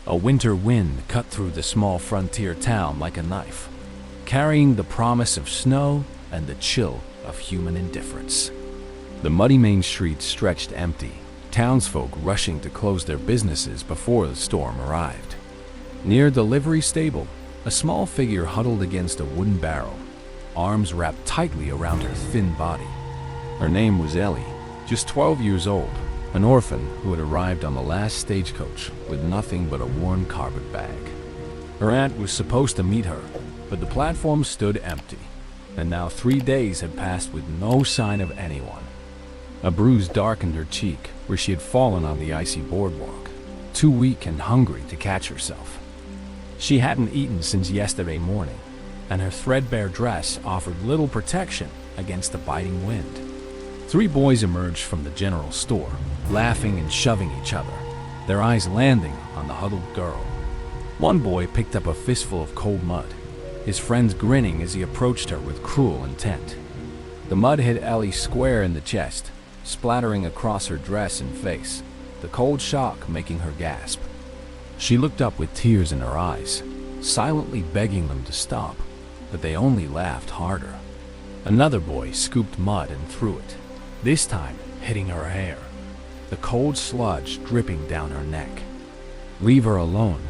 A winter wind cut through the small frontier town like a knife, carrying the promise of snow and the chill of human indifference. The muddy main streets stretched empty, townsfolk rushing to close their businesses before the storm arrived. Near the livery stable, a small figure huddled against a wooden barrel, arms wrapped tightly around her thin body. Her name was Ellie, just 12 years old, an orphan who had arrived on the last stagecoach with nothing but a worn carpet bag. Her aunt was supposed to meet her, but the platform stood empty, and now 3 days had passed with no sign of anyone. A bruise darkened her cheek where she had fallen on the icy boardwalk, too weak and hungry to catch herself. She hadn't eaten since yesterday morning, and her threadbare dress offered little protection against the biting wind. 3 boys emerged from the general store, laughing and shoving each other, their eyes landing on the huddled girl. One boy picked up a fistful of cold mud, his friends grinning as he approached her with cruel intent. The mud hit Ellie square in the chest, splattering across her dress and face, the cold shock making her gasp. She looked up with tears in her eyes, silently begging them to stop, but they only laughed harder. Another boy scooped mud and threw it, this time hitting her hair, the cold sludge dripping down her neck. "Leave her alone,"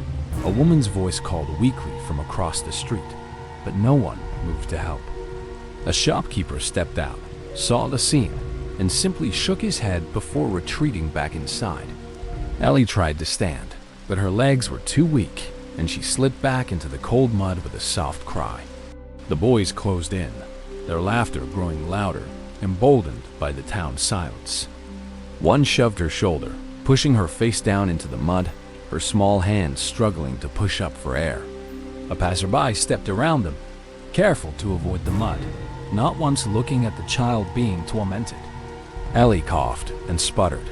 a woman's voice called weakly from across the street, but no one moved to help. A shopkeeper stepped out, saw the scene, and simply shook his head before retreating back inside. Ellie tried to stand, but her legs were too weak, and she slipped back into the cold mud with a soft cry. The boys closed in, their laughter growing louder, emboldened by the town's silence. One shoved her shoulder, pushing her face down into the mud, her small hands struggling to push up for air. A passerby stepped around them, careful to avoid the mud, not once looking at the child being tormented. Ellie coughed and sputtered,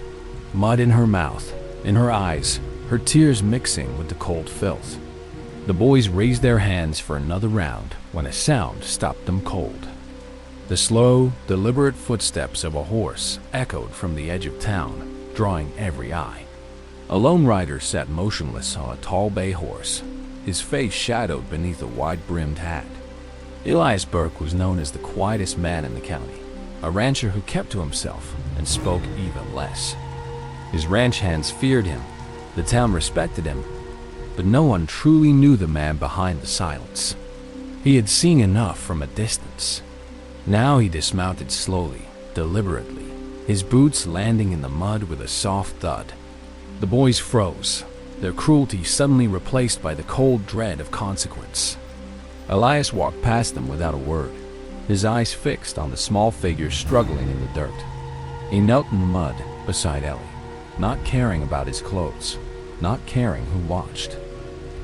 mud in her mouth, in her eyes, her tears mixing with the cold filth. The boys raised their hands for another round when a sound stopped them cold. The slow, deliberate footsteps of a horse echoed from the edge of town, drawing every eye. A lone rider sat motionless on a tall bay horse, his face shadowed beneath a wide-brimmed hat. Elias Burke was known as the quietest man in the county, a rancher who kept to himself and spoke even less. His ranch hands feared him, the town respected him, but no one truly knew the man behind the silence. He had seen enough from a distance. Now he dismounted slowly, deliberately, his boots landing in the mud with a soft thud. The boys froze, their cruelty suddenly replaced by the cold dread of consequence. Elias walked past them without a word, his eyes fixed on the small figure struggling in the dirt. He knelt in the mud beside Ellie, not caring about his clothes, not caring who watched.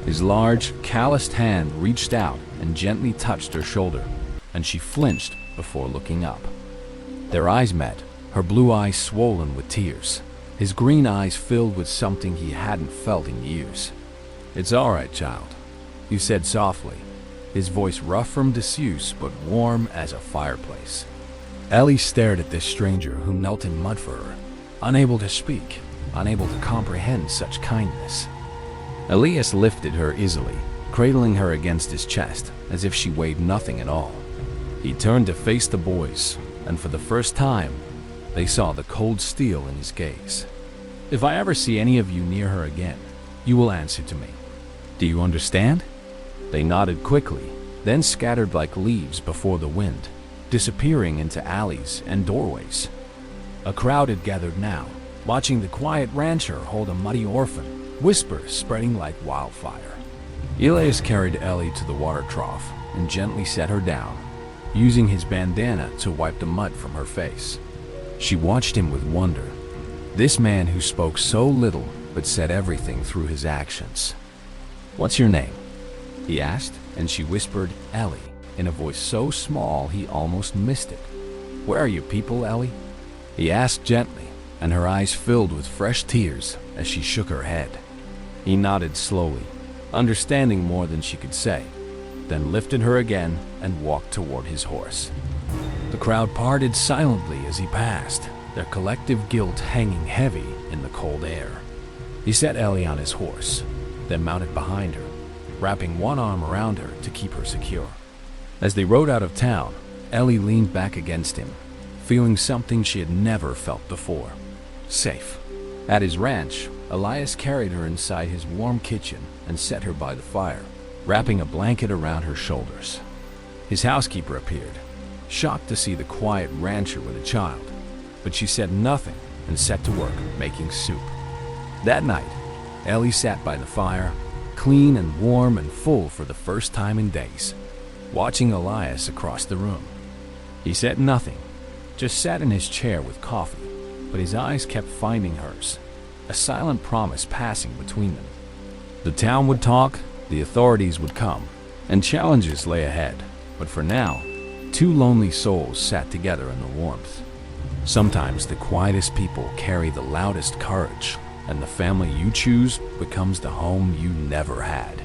His large, calloused hand reached out and gently touched her shoulder, and she flinched before looking up. Their eyes met, her blue eyes swollen with tears, his green eyes filled with something he hadn't felt in years. "It's all right, child," he said softly, his voice rough from disuse but warm as a fireplace. Ellie stared at this stranger who knelt in mud for her, unable to speak, unable to comprehend such kindness. Elias lifted her easily, cradling her against his chest as if she weighed nothing at all. He turned to face the boys, and for the first time, they saw the cold steel in his gaze. "If I ever see any of you near her again, you will answer to me. Do you understand?" They nodded quickly, then scattered like leaves before the wind, disappearing into alleys and doorways. A crowd had gathered now, watching the quiet rancher hold a muddy orphan, whispers spreading like wildfire. Elias carried Ellie to the water trough and gently set her down, using his bandana to wipe the mud from her face. She watched him with wonder, this man who spoke so little but said everything through his actions. "What's your name?" he asked, and she whispered, "Ellie," in a voice so small he almost missed it. "Where are your people, Ellie?" he asked gently, and her eyes filled with fresh tears as she shook her head. He nodded slowly, understanding more than she could say, then lifted her again and walked toward his horse. The crowd parted silently as he passed, their collective guilt hanging heavy in the cold air. He set Ellie on his horse, then mounted behind her, wrapping one arm around her to keep her secure. As they rode out of town, Ellie leaned back against him, feeling something she had never felt before: safe. At his ranch, Elias carried her inside his warm kitchen and set her by the fire, wrapping a blanket around her shoulders. His housekeeper appeared, shocked to see the quiet rancher with a child, but she said nothing and set to work making soup. That night, Ellie sat by the fire, clean and warm and full for the first time in days, watching Elias across the room. He said nothing, just sat in his chair with coffee, but his eyes kept finding hers, a silent promise passing between them. The town would talk, the authorities would come, and challenges lay ahead, but for now, two lonely souls sat together in the warmth. Sometimes the quietest people carry the loudest courage, and the family you choose becomes the home you never had.